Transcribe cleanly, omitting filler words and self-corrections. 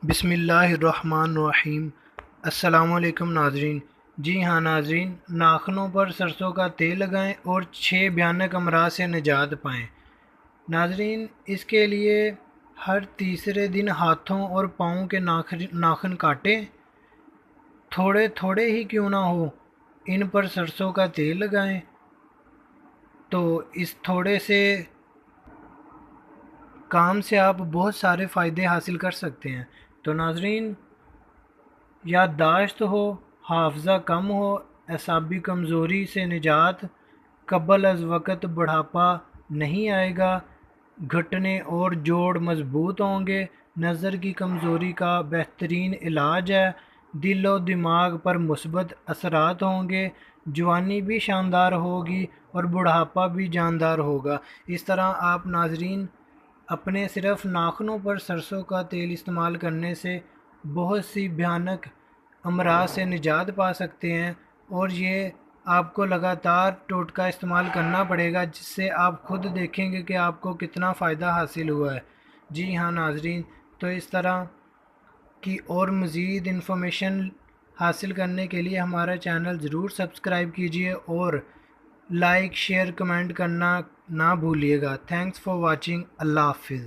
بسم اللہ الرحمن الرحیم۔ السلام علیکم ناظرین۔ جی ہاں ناظرین، ناخنوں پر سرسوں کا تیل لگائیں اور 6 بھیانک امراض سے نجات پائیں۔ ناظرین، اس کے لیے ہر تیسرے دن ہاتھوں اور پاؤں کے ناخن کاٹیں، تھوڑے تھوڑے ہی کیوں نہ ہو، ان پر سرسوں کا تیل لگائیں تو اس تھوڑے سے کام سے آپ بہت سارے فائدے حاصل کر سکتے ہیں۔ تو ناظرین، یادداشت ہو، حافظہ کم ہو، اعصابی کمزوری سے نجات، قبل از وقت بڑھاپا نہیں آئے گا، گھٹنے اور جوڑ مضبوط ہوں گے، نظر کی کمزوری کا بہترین علاج ہے، دل و دماغ پر مثبت اثرات ہوں گے، جوانی بھی شاندار ہوگی اور بڑھاپا بھی جاندار ہوگا۔ اس طرح آپ ناظرین اپنے صرف ناخنوں پر سرسوں کا تیل استعمال کرنے سے بہت سی بھیانک امراض سے نجات پا سکتے ہیں، اور یہ آپ کو لگاتار ٹوٹکا استعمال کرنا پڑے گا، جس سے آپ خود دیکھیں گے کہ آپ کو کتنا فائدہ حاصل ہوا ہے۔ جی ہاں ناظرین، تو اس طرح کی اور مزید انفارمیشن حاصل کرنے کے لیے ہمارا چینل ضرور سبسکرائب کیجیے اور لائک، شیئر، کمنٹ کرنا نہ بھولیے گا۔ Thanks for watching. اللہ حافظ۔